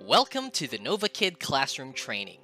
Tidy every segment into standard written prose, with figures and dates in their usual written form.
Welcome to the Novakid classroom training.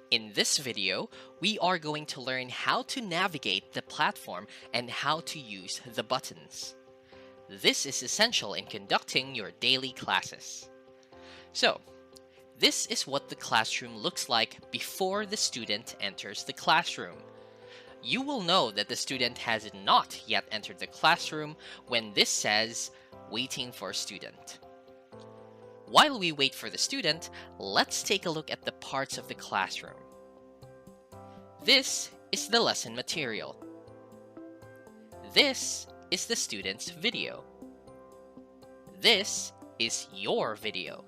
In this video, we are going to learn how to navigate the platform and how to use the buttons. This is essential in conducting your daily classes. So, this is what the classroom looks like before the student enters the classroom. You will know that the student has not yet entered the classroom when this says, "Waiting for student." While we wait for the student, let's take a look at the parts of the classroom. This is the lesson material. This is the student's video. This is your video.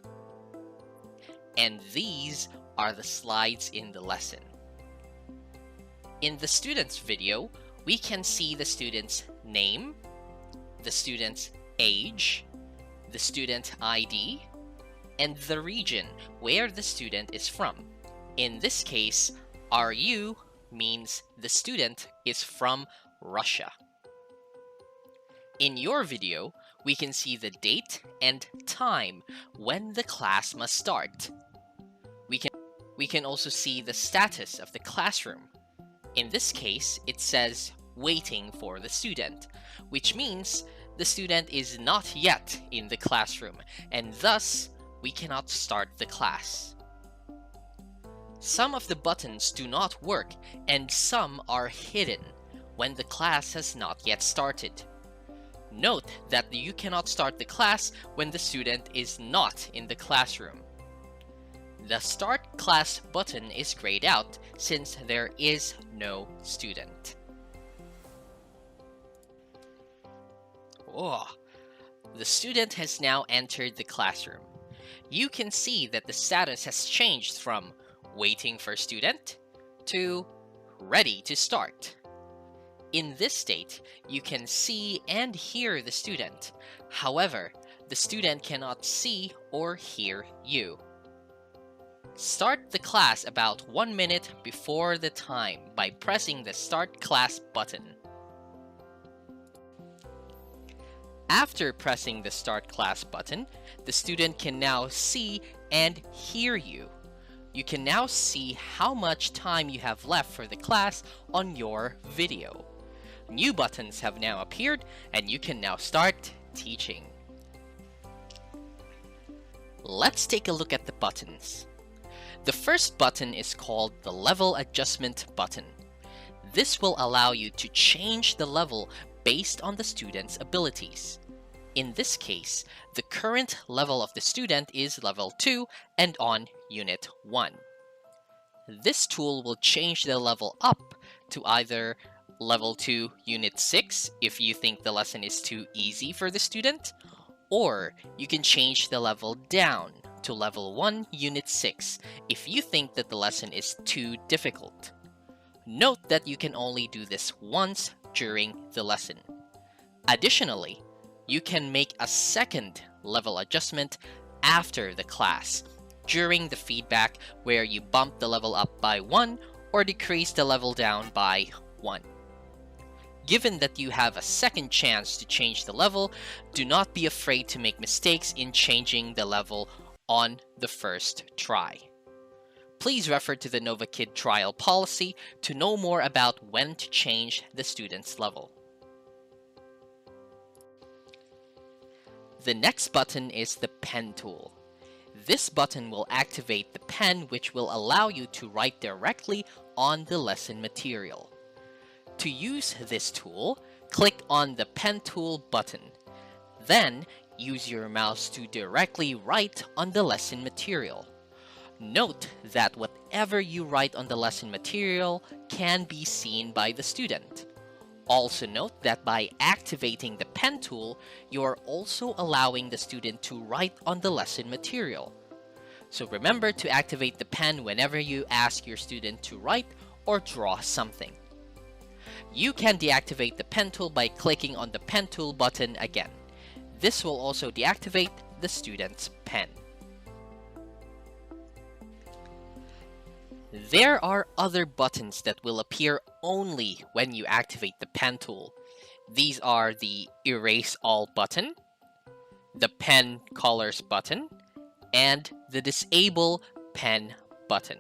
And these are the slides in the lesson. In the student's video, we can see the student's name, the student's age, the student ID, and the region where the student is from. In this case, RU means the student is from Russia. In your video, we can see the date and time when the class must start. We can also see the status of the classroom. In this case, it says waiting for the student, which means the student is not yet in the classroom, and thus we cannot start the class. Some of the buttons do not work and some are hidden when the class has not yet started. Note that you cannot start the class when the student is not in the classroom. The Start Class button is grayed out since there is no student. The student has now entered the classroom. You can see that the status has changed from waiting for student to ready to start. In this state, you can see and hear the student. However, the student cannot see or hear you. Start the class about 1 minute before the time by pressing the Start Class button. After pressing the Start Class button, the student can now see and hear you. You can now see how much time you have left for the class on your video. New buttons have now appeared and you can now start teaching. Let's take a look at the buttons. The first button is called the Level Adjustment button. This will allow you to change the level based on the student's abilities. In this case, the current level of the student is level 2 and on unit 1. This tool will change the level up to either level 2 unit 6 if you think the lesson is too easy for the student, or you can change the level down to level 1 unit 6 if you think that the lesson is too difficult. Note that you can only do this once during the lesson. Additionally, you can make a second level adjustment after the class, during the feedback where you bump the level up by 1 or decrease the level down by 1. Given that you have a second chance to change the level, do not be afraid to make mistakes in changing the level on the first try. Please refer to the Novakid trial policy to know more about when to change the student's level. The next button is the Pen tool. This button will activate the pen, which will allow you to write directly on the lesson material. To use this tool, click on the Pen tool button. Then, use your mouse to directly write on the lesson material. Note that whatever you write on the lesson material can be seen by the student. Also note that by activating the Pen tool, you are also allowing the student to write on the lesson material. So remember to activate the pen whenever you ask your student to write or draw something. You can deactivate the Pen tool by clicking on the Pen tool button again. This will also deactivate the student's pen. There are other buttons that will appear only when you activate the Pen tool. These are the Erase All button, the Pen Colors button, and the Disable Pen button.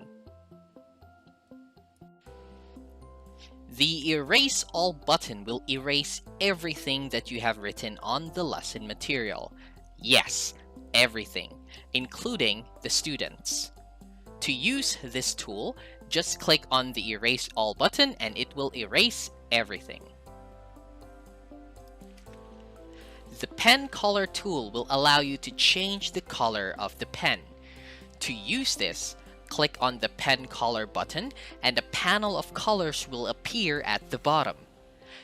The Erase All button will erase everything that you have written on the lesson material. Yes, everything, including the students. To use this tool, just click on the Erase All button and it will erase everything. The Pen Color tool will allow you to change the color of the pen. To use this, click on the Pen Color button and a panel of colors will appear at the bottom.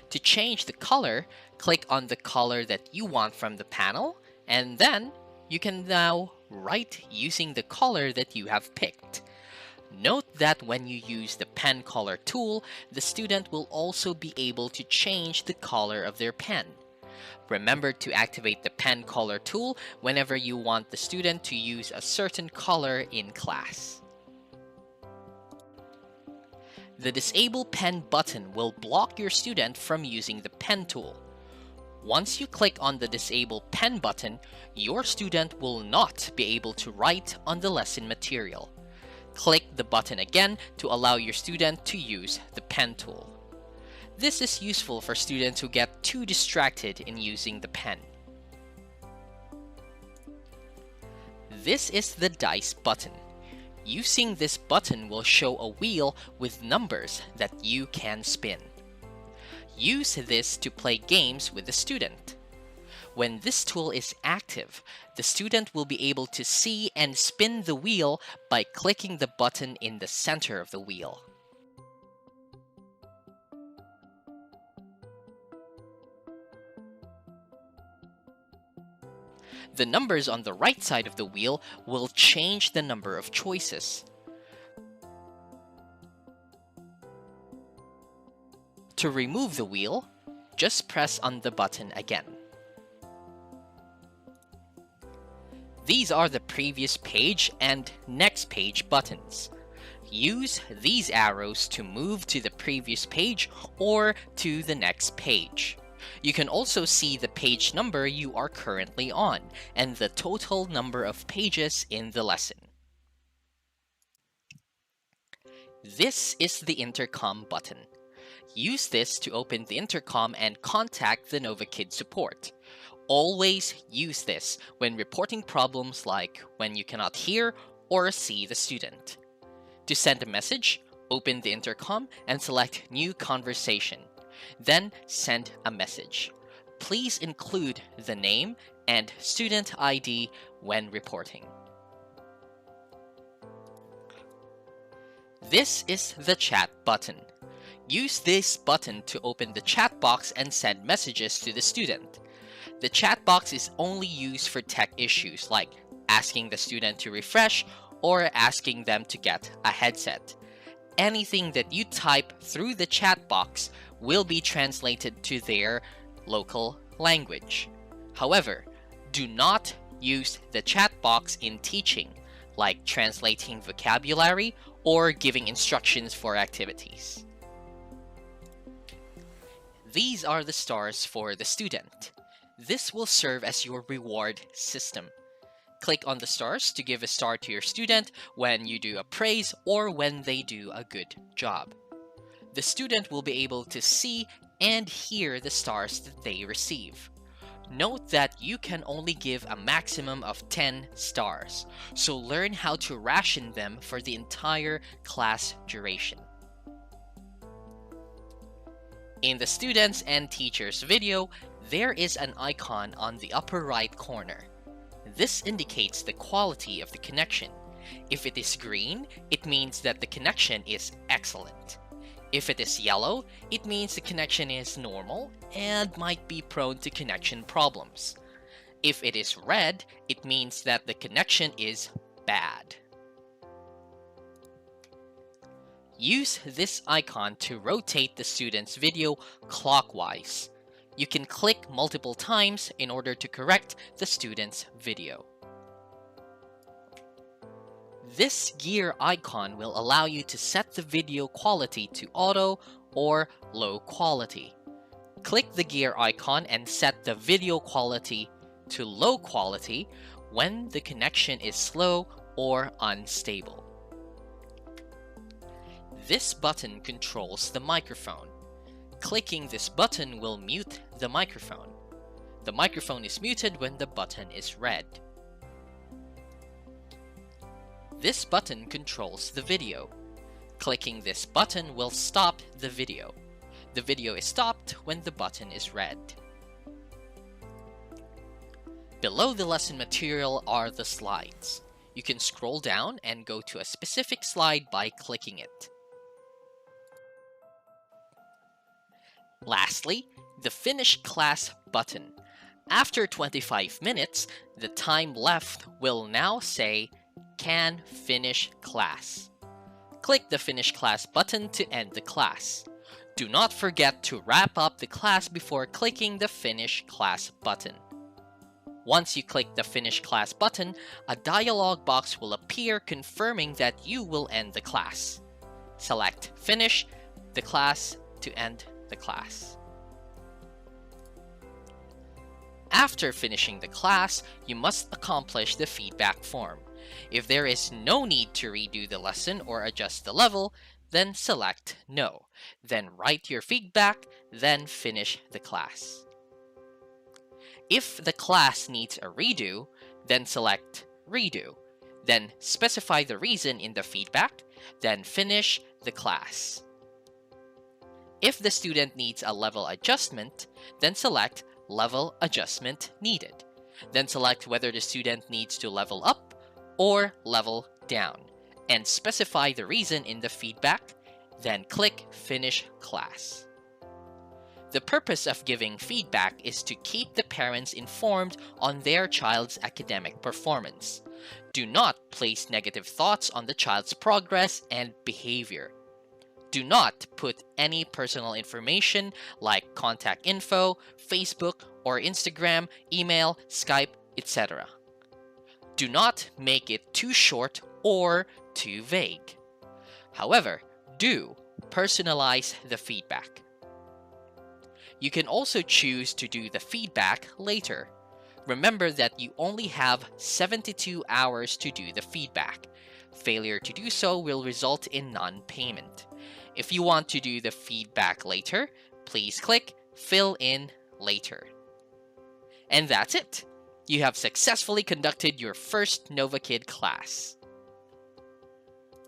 To change the color, click on the color that you want from the panel, and then you can now write using the color that you have picked. Note that when you use the Pen Color tool, the student will also be able to change the color of their pen. Remember to activate the Pen Color tool whenever you want the student to use a certain color in class. The Disable Pen button will block your student from using the Pen tool. Once you click on the Disable Pen button, your student will not be able to write on the lesson material. Click the button again to allow your student to use the Pen tool. This is useful for students who get too distracted in using the pen. This is the Dice button. Using this button will show a wheel with numbers that you can spin. Use this to play games with the student. When this tool is active, the student will be able to see and spin the wheel by clicking the button in the center of the wheel. The numbers on the right side of the wheel will change the number of choices. To remove the wheel, just press on the button again. These are the previous page and next page buttons. Use these arrows to move to the previous page or to the next page. You can also see the page number you are currently on and the total number of pages in the lesson. This is the Intercom button. Use this to open the intercom and contact the Novakid support. Always use this when reporting problems like when you cannot hear or see the student. To send a message, open the intercom and select New Conversation. Then send a message. Please include the name and student ID when reporting. This is the Chat button. Use this button to open the chat box and send messages to the student. The chat box is only used for tech issues like asking the student to refresh or asking them to get a headset. Anything that you type through the chat box will be translated to their local language. However, do not use the chat box in teaching, like translating vocabulary or giving instructions for activities. These are the stars for the student. This will serve as your reward system. Click on the stars to give a star to your student when you do a praise or when they do a good job. The student will be able to see and hear the stars that they receive. Note that you can only give a maximum of 10 stars, so learn how to ration them for the entire class duration. In the students and teachers video, there is an icon on the upper right corner. This indicates the quality of the connection. If it is green, it means that the connection is excellent. If it is yellow, it means the connection is normal and might be prone to connection problems. If it is red, it means that the connection is bad. Use this icon to rotate the student's video clockwise. You can click multiple times in order to correct the student's video. This gear icon will allow you to set the video quality to auto or low quality. Click the gear icon and set the video quality to low quality, when the connection is slow or unstable. This button controls the microphone. Clicking this button will mute the microphone. The microphone is muted when the button is red. This button controls the video. Clicking this button will stop the video. The video is stopped when the button is red. Below the lesson material are the slides. You can scroll down and go to a specific slide by clicking it. Lastly, the Finish Class button. After 25 minutes, the time left will now say, "Can finish class." Click the Finish Class button to end the class. Do not forget to wrap up the class before clicking the Finish Class button. Once you click the Finish Class button, a dialog box will appear confirming that you will end the class. Select Finish the class to end the class. After finishing the class, you must accomplish the feedback form. If there is no need to redo the lesson or adjust the level, then select No. Then write your feedback, then finish the class. If the class needs a redo, then select Redo. Then specify the reason in the feedback, then finish the class. If the student needs a level adjustment, then select Level Adjustment Needed. Then select whether the student needs to level up or level down, and specify the reason in the feedback, then click Finish Class. The purpose of giving feedback is to keep the parents informed on their child's academic performance. Do not place negative thoughts on the child's progress and behavior. Do not put any personal information like contact info, Facebook or Instagram, email, Skype, etc. Do not make it too short or too vague. However, do personalize the feedback. You can also choose to do the feedback later. Remember that you only have 72 hours to do the feedback. Failure to do so will result in non-payment. If you want to do the feedback later, please click Fill in Later. And that's it! You have successfully conducted your first Novakid class.